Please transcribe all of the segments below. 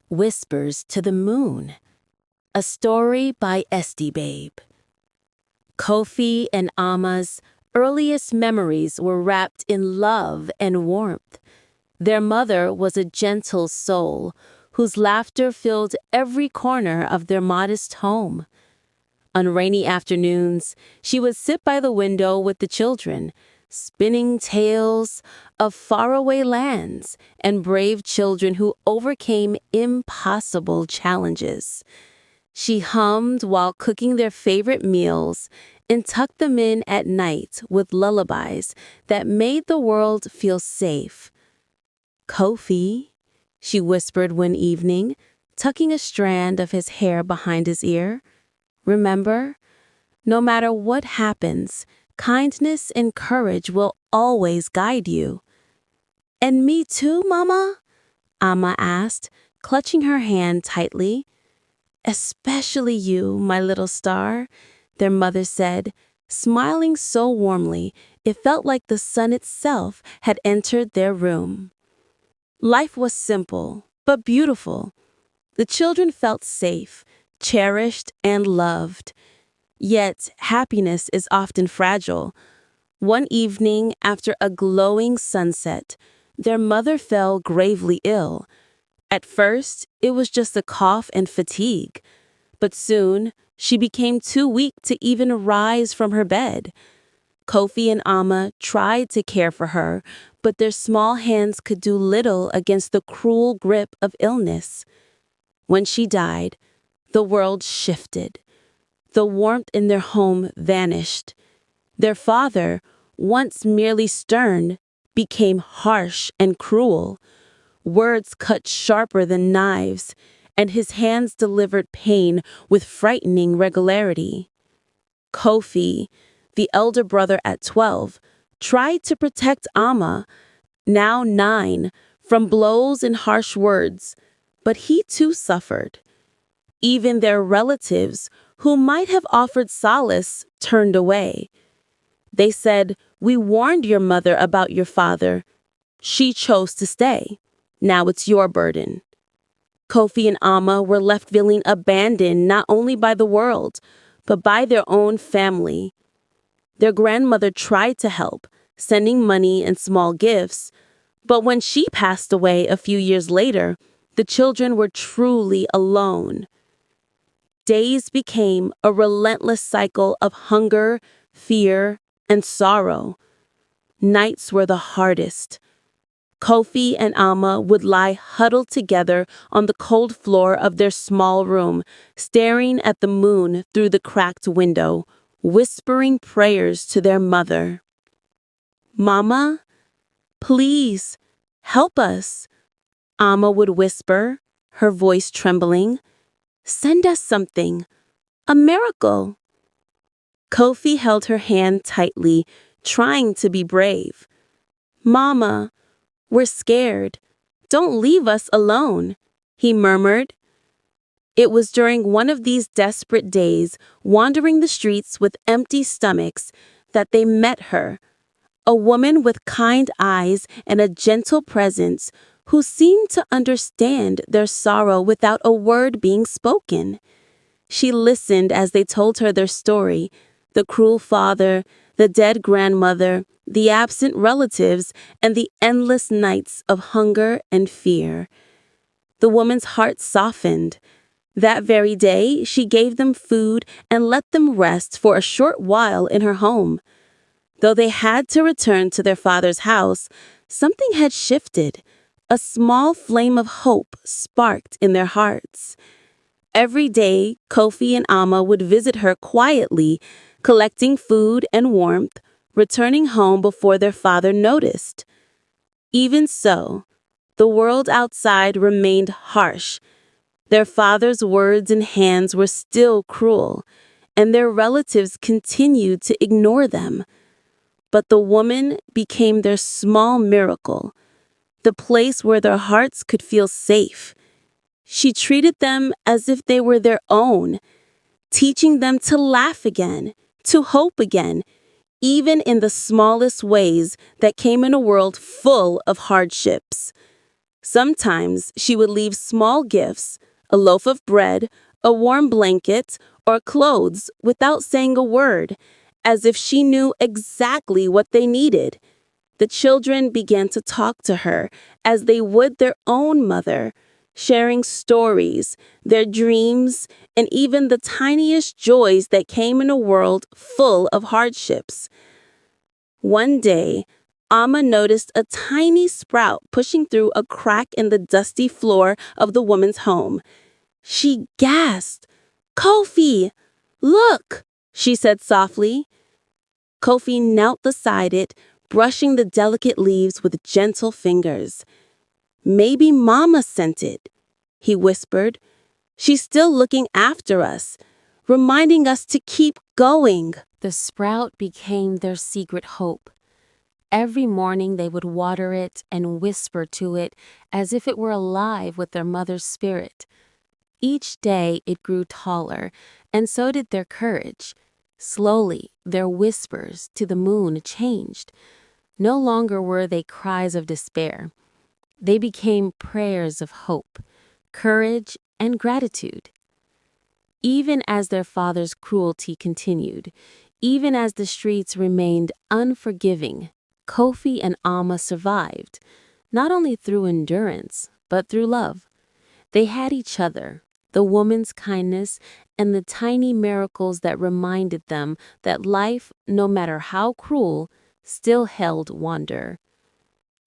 Whispers to the Moon. A story by Esty Babe. Kofi and Amma's earliest memories were wrapped in love and warmth. Their mother was a gentle soul whose laughter filled every corner of their modest home. On rainy afternoons, she would sit by the window with the children, spinning tales of faraway lands and brave children who overcame impossible challenges. She hummed while cooking their favorite meals and tucked them in at night with lullabies that made the world feel safe. "Kofi," she whispered one evening, tucking a strand of his hair behind his ear. "Remember, no matter what happens, kindness and courage will always guide you." "And me too, Mama?" Amma asked, clutching her hand tightly. "Especially you, my little star," their mother said, smiling so warmly it felt like the sun itself had entered their room. Life was simple, but beautiful. The children felt safe, cherished, and loved. Yet, happiness is often fragile. One evening, after a glowing sunset, their mother fell gravely ill. At first, it was just a cough and fatigue, but soon she became too weak to even rise from her bed. Kofi and Amma tried to care for her, but their small hands could do little against the cruel grip of illness. When she died, the world shifted. The warmth in their home vanished. Their father, once merely stern, became harsh and cruel. Words cut sharper than knives, and his hands delivered pain with frightening regularity. Kofi, the elder brother at 12, tried to protect Amma, now 9, from blows and harsh words, but he too suffered. Even their relatives, who might have offered solace, turned away. They said, "We warned your mother about your father. She chose to stay. Now it's your burden." Kofi and Amma were left feeling abandoned not only by the world, but by their own family. Their grandmother tried to help, sending money and small gifts, but when she passed away a few years later, the children were truly alone. Days became a relentless cycle of hunger, fear, and sorrow. Nights were the hardest. Kofi and Amma would lie huddled together on the cold floor of their small room, staring at the moon through the cracked window, whispering prayers to their mother. "Mama, please, help us," Amma would whisper, her voice trembling. "Send us something, a miracle." Kofi held her hand tightly, trying to be brave. "Mama, we're scared. Don't leave us alone," he murmured. It was during one of these desperate days, wandering the streets with empty stomachs, that they met her, a woman with kind eyes and a gentle presence who seemed to understand their sorrow without a word being spoken. She listened as they told her their story, the cruel father, the dead grandmother, the absent relatives, and the endless nights of hunger and fear. The woman's heart softened. That very day, she gave them food and let them rest for a short while in her home. Though they had to return to their father's house, something had shifted. A small flame of hope sparked in their hearts. Every day, Kofi and Amma would visit her quietly, collecting food and warmth, returning home before their father noticed. Even so, the world outside remained harsh. Their father's words and hands were still cruel, and their relatives continued to ignore them. But the woman became their small miracle, the place where their hearts could feel safe. She treated them as if they were their own, teaching them to laugh again, to hope again, even in the smallest ways that came in a world full of hardships. Sometimes she would leave small gifts, a loaf of bread, a warm blanket, or clothes without saying a word, as if she knew exactly what they needed. The children began to talk to her as they would their own mother, sharing stories, their dreams, and even the tiniest joys that came in a world full of hardships. One day, Amma noticed a tiny sprout pushing through a crack in the dusty floor of the woman's home. She gasped. "Kofi, look," she said softly. Kofi knelt beside it, brushing the delicate leaves with gentle fingers. "Maybe Mama sent it," he whispered. "She's still looking after us, reminding us to keep going." The sprout became their secret hope. Every morning they would water it and whisper to it as if it were alive with their mother's spirit. Each day it grew taller, and so did their courage. Slowly, their whispers to the moon changed. No longer were they cries of despair. They became prayers of hope, courage, and gratitude. Even as their father's cruelty continued, even as the streets remained unforgiving, Kofi and Amma survived, not only through endurance, but through love. They had each other, the woman's kindness, and the tiny miracles that reminded them that life, no matter how cruel, still held wonder.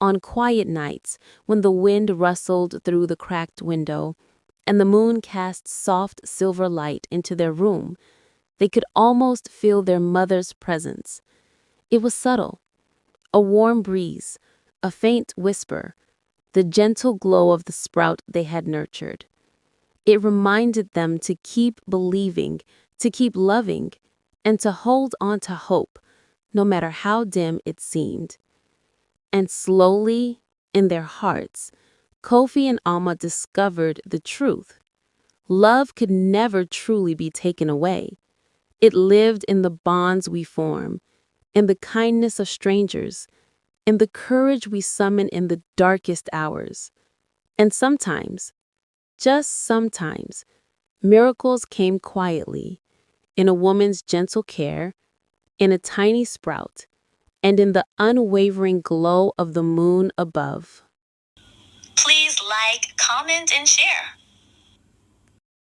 On quiet nights, when the wind rustled through the cracked window, and the moon cast soft silver light into their room, they could almost feel their mother's presence. It was subtle, a warm breeze, a faint whisper, the gentle glow of the sprout they had nurtured. It reminded them to keep believing, to keep loving, and to hold on to hope, no matter how dim it seemed. And slowly, in their hearts, Kofi and Alma discovered the truth. Love could never truly be taken away. It lived in the bonds we form, in the kindness of strangers, in the courage we summon in the darkest hours. And sometimes, just sometimes, miracles came quietly, in a woman's gentle care, in a tiny sprout, and in the unwavering glow of the moon above. Please like, comment, and share.